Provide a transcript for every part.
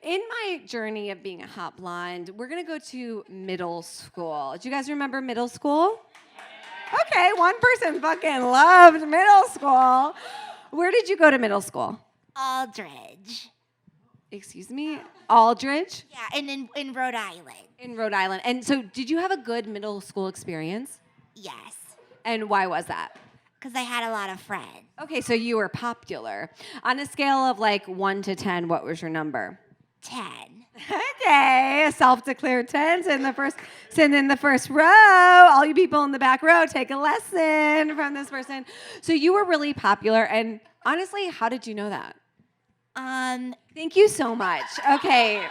In my journey of being a hot blonde, we're gonna go to middle school. Do you guys remember middle school? Okay, one person fucking loved middle school. Where did you go to middle school? Aldridge. Excuse me? Aldridge? Yeah, and in Rhode Island. In Rhode Island. And so did you have a good middle school experience? Yes, And why was that? because I had a lot of friends. Okay, so you were popular. On a scale of like 1 to 10, what was your number? 10. Okay, a self-declared 10. Sit in the first row. All you people in the back row, take a lesson from this person. So you were really popular, and honestly, how did you know that? Thank you so much. Okay.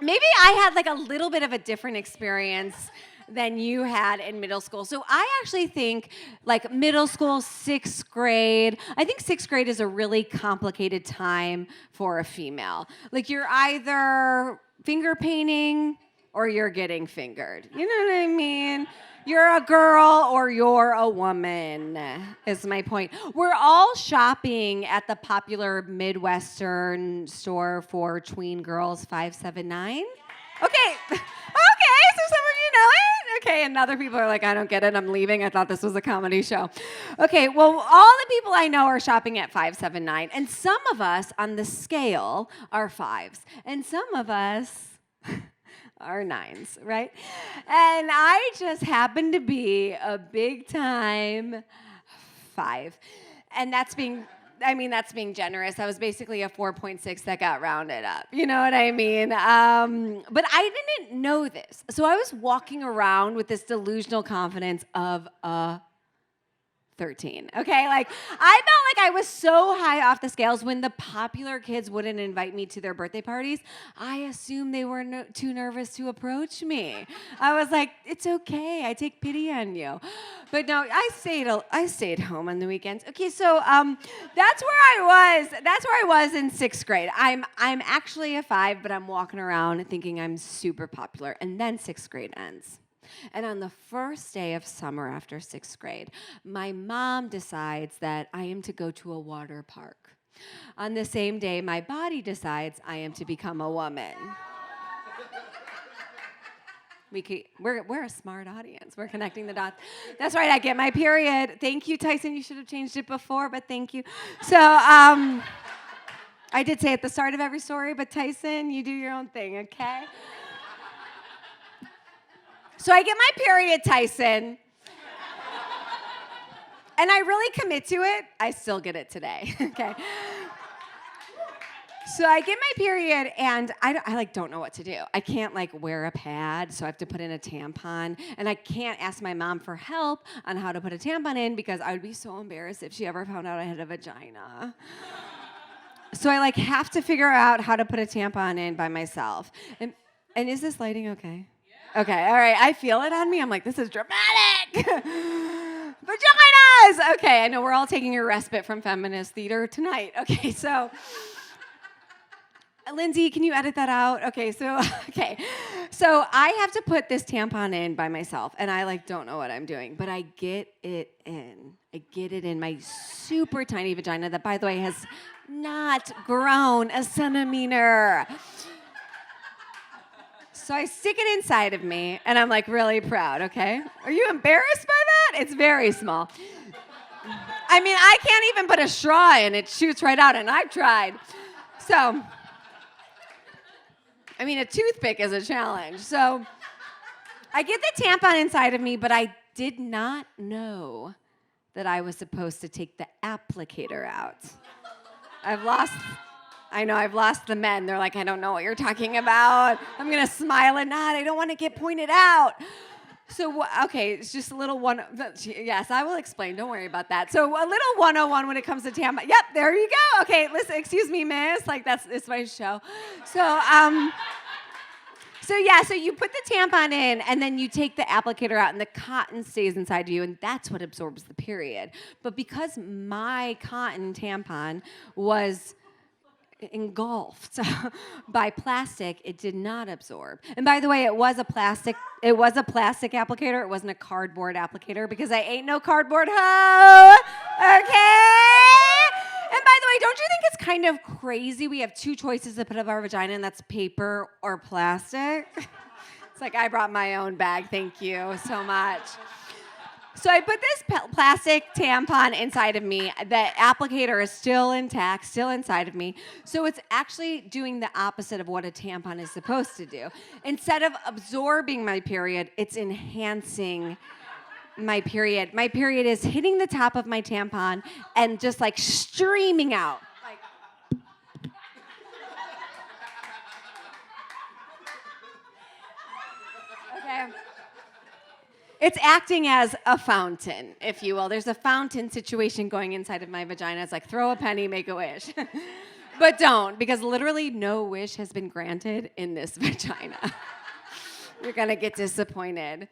Maybe I had like a little bit of a different experience than you had in middle school. So I actually think like middle school, 6th grade, I think 6th grade is a really complicated time for a female. Like you're either finger painting or you're getting fingered. You know what I mean? You're a girl or you're a woman, is my point. We're all shopping at the popular Midwestern store for tween girls 579. Okay, so some of you know it. Okay, and other people are like, I don't get it, I'm leaving. I thought this was a comedy show. Okay, well, all the people I know are shopping at 579, and some of us on the scale are 5s, and some of us are 9s, right? And I just happen to be a big time 5. And that's being generous. I was basically a 4.6 that got rounded up. You know what I mean? But I didn't know this. So I was walking around with this delusional confidence of a 13. Okay, like I felt like I was so high off the scales when the popular kids wouldn't invite me to their birthday parties. I assumed they were too nervous to approach me. I was like, it's okay, I take pity on you. But no, I stayed home on the weekends. Okay, so that's where I was. That's where I was in 6th grade. I'm actually a 5, but I'm walking around thinking I'm super popular. And then 6th grade ends. And on the first day of summer after 6th grade, my mom decides that I am to go to a water park. On the same day, my body decides I am to become a woman. We're a smart audience. We're connecting the dots. That's right, I get my period. Thank you, Tyson. You should have changed it before, but thank you. So I did say at the start of every story, but Tyson, you do your own thing, okay? So I get my period, Tyson. And I really commit to it. I still get it today, okay? So I get my period, and I don't know what to do. I can't, wear a pad, so I have to put in a tampon. And I can't ask my mom for help on how to put a tampon in because I would be so embarrassed if she ever found out I had a vagina. So I, have to figure out how to put a tampon in by myself. And is this lighting okay? Okay, all right, I feel it on me. I'm like, this is dramatic. Vaginas! Okay, I know we're all taking a respite from feminist theater tonight. Okay, so, Lindsay, can you edit that out? Okay, so I have to put this tampon in by myself, and I, don't know what I'm doing, but I get it in. I get it in my super tiny vagina that, by the way, has not grown a centimeter. So I stick it inside of me, and I'm really proud, okay? Are you embarrassed by that? It's very small. I mean, I can't even put a straw in. It shoots right out, and I've tried. So, I mean, a toothpick is a challenge. So I get the tampon inside of me, but I did not know that I was supposed to take the applicator out. I've lost the men. They're like, I don't know what you're talking about. I'm going to smile and nod. I don't want to get pointed out. So, okay, it's just a little one. Yes, I will explain. Don't worry about that. So a little 101 when it comes to tampon. Yep, there you go. Okay, listen, excuse me, miss. It's my show. So you put the tampon in, and then you take the applicator out, and the cotton stays inside you, and that's what absorbs the period. But because my cotton tampon was engulfed by plastic, it did not absorb. And by the way, it was a plastic applicator. It wasn't a cardboard applicator because I ain't no cardboard hoe. Okay? And by the don't you think it's kind of crazy? We have two choices to put up our vagina, and that's paper or plastic. It's like, I brought my own bag. Thank you so much. So I put this plastic tampon inside of me. The applicator is still intact, still inside of me. So it's actually doing the opposite of what a tampon is supposed to do. Instead of absorbing my period, it's enhancing my period. My period is hitting the top of my tampon and just like streaming out. Okay. It's acting as a fountain, if you will. There's a fountain situation going inside of my vagina. It's like, throw a penny, make a wish. But don't, because literally no wish has been granted in this vagina. You're gonna get disappointed.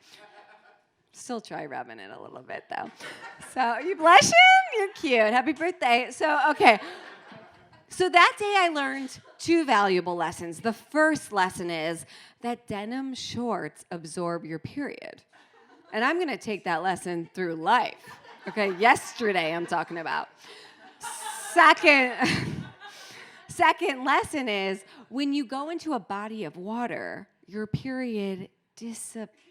Still try rubbing it a little bit, though. So, you blushing? You're cute. Happy birthday. So, okay. So that day I learned two valuable lessons. The first lesson is that denim shorts absorb your period. And I'm going to take that lesson through life. Okay, yesterday I'm talking about. Second lesson is when you go into a body of water, your period disappears.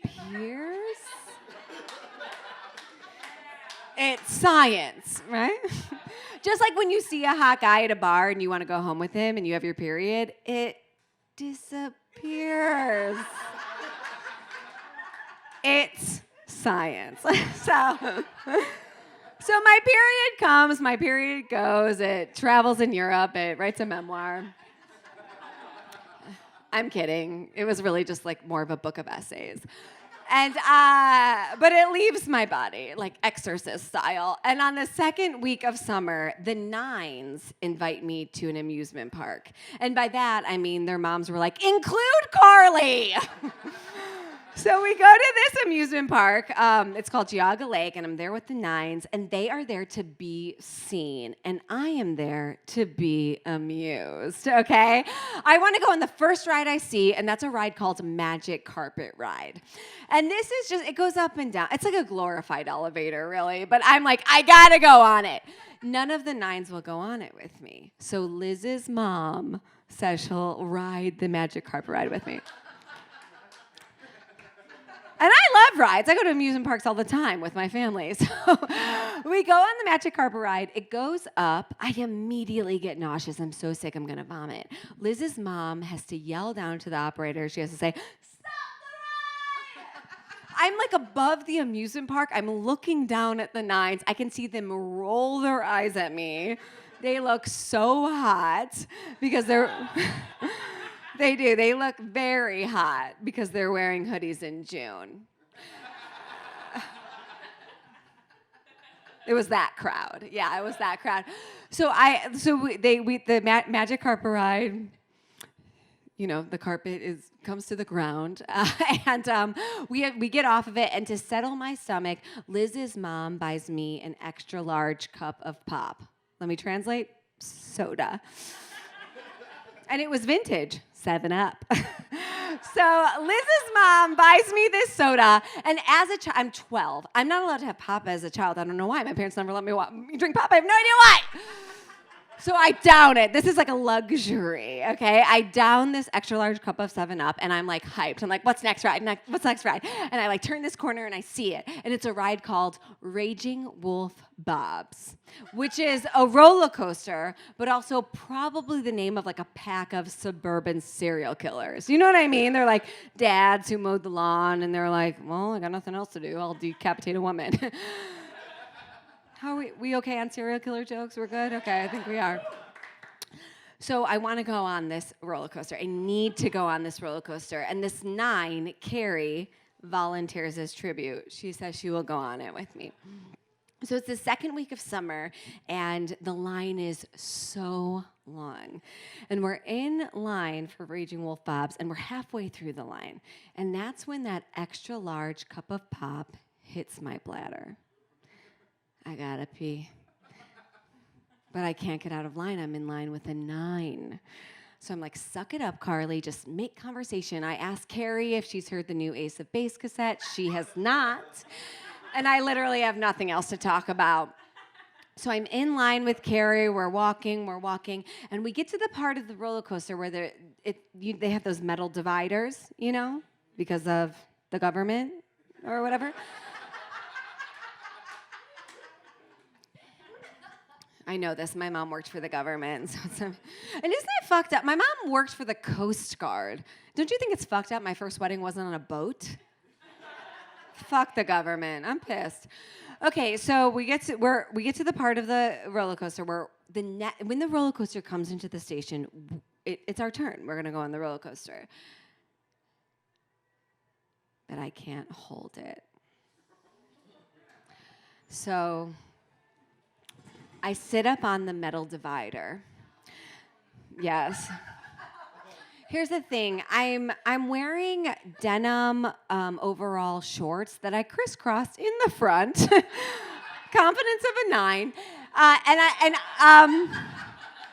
It's science, right? Just like when you see a hot guy at a bar and you want to go home with him and you have your period, it disappears. It's science. So my period comes, my period goes, it travels in Europe, it writes a memoir. I'm kidding. It was really just like more of a book of essays. And but it leaves my body, like exorcist style. And on the second week of summer, the nines invite me to an amusement park. And by that, I mean their moms were like, include Carly! So we go to this amusement park. It's called Geauga Lake, and I'm there with the nines, and they are there to be seen, and I am there to be amused, okay? I want to go on the first ride I see, and that's a ride called Magic Carpet Ride. And this is just, it goes up and down. It's like a glorified elevator, really, but I'm like, I gotta go on it. None of the nines will go on it with me. So Liz's mom says she'll ride the Magic Carpet Ride with me. And I love rides. I go to amusement parks all the time with my family. So we go on the Magic Carpet Ride. It goes up. I immediately get nauseous. I'm so sick, I'm going to vomit. Liz's mom has to yell down to the operator. She has to say, stop the ride! I'm like above the amusement park. I'm looking down at the nines. I can see them roll their eyes at me. They look so hot because they're... They do. They look very hot because they're wearing hoodies in June. It was that crowd. Yeah, it was that crowd. The Magic Carpet Ride, you know, the carpet comes to the ground, and we get off of it. And to settle my stomach, Liz's mom buys me an extra large cup of pop. Let me translate: soda. And it was vintage, 7-Up. So Liz's mom buys me this soda, and as a child, I'm 12. I'm not allowed to have pop as a child. I don't know why. My parents never let me drink pop. I have no idea why. So I down it. This is like a luxury, okay? I down this extra large cup of 7-Up, and I'm like hyped. I'm like, what's next ride? What's next ride? And I like turn this corner, and I see it. And it's a ride called Raging Wolf Bob's, which is a roller coaster, but also probably the name of like a pack of suburban serial killers. You know what I mean? They're like dads who mowed the lawn, and they're like, well, I got nothing else to do. I'll decapitate a woman. How are we okay on serial killer jokes? We're good? Okay, I think we are. So I want to go on this roller coaster. I need to go on this roller coaster. And this 9, Carrie, volunteers as tribute. She says she will go on it with me. So it's the second week of summer, and the line is so long. And we're in line for Raging Wolf Bob's, and we're halfway through the line. And that's when that extra large cup of pop hits my bladder. I gotta pee. But I can't get out of line. I'm in line with a 9. So I'm like, suck it up, Carly. Just make conversation. I asked Carrie if she's heard the new Ace of Base cassette. She has not. And I literally have nothing else to talk about. So I'm in line with Carrie. We're walking, and we get to the part of the roller coaster where they have those metal dividers, because of the government or whatever. I know this. My mom worked for the government. And isn't it fucked up? My mom worked for the Coast Guard. Don't you think it's fucked up my first wedding wasn't on a boat? Fuck the government. I'm pissed. Okay, so we get to the part of the roller coaster where when the roller coaster comes into the station, it's our turn. We're gonna go on the roller coaster, but I can't hold it. So I sit up on the metal divider. Yes. Here's the thing. I'm wearing denim overall shorts that I crisscrossed in the front. Confidence of a 9.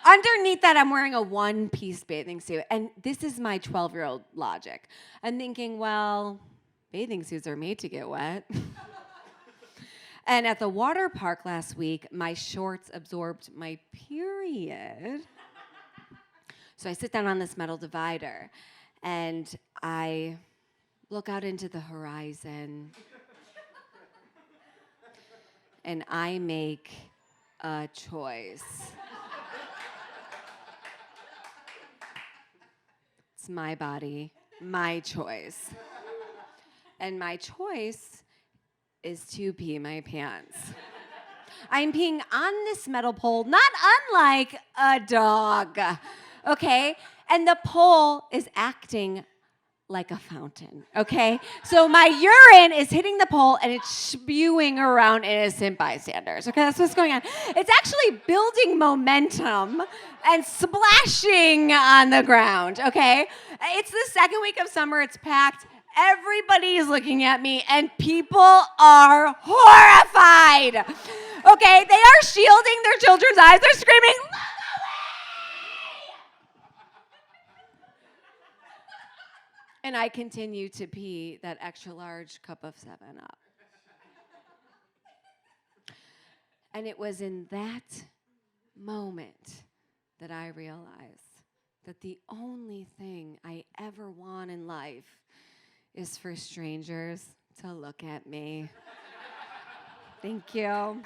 Underneath that, I'm wearing a one-piece bathing suit. And this is my 12-year-old logic. I'm thinking, well, bathing suits are made to get wet. And at the water park last week, my shorts absorbed my period. So I sit down on this metal divider, and I look out into the horizon, and I make a choice. It's my body, my choice. And my choice is to pee my pants. I'm peeing on this metal pole, not unlike a dog. Okay? And the pole is acting like a fountain, okay? So my urine is hitting the pole and it's spewing around innocent bystanders, okay? That's what's going on. It's actually building momentum and splashing on the ground, okay? It's the second week of summer, it's packed. Everybody's looking at me and people are horrified, okay? They are shielding their children's eyes. They're screaming, "Look away!" And I continue to pee that extra large cup of 7-Up. And it was in that moment that I realized that the only thing I ever want in life is for strangers to look at me. Thank you.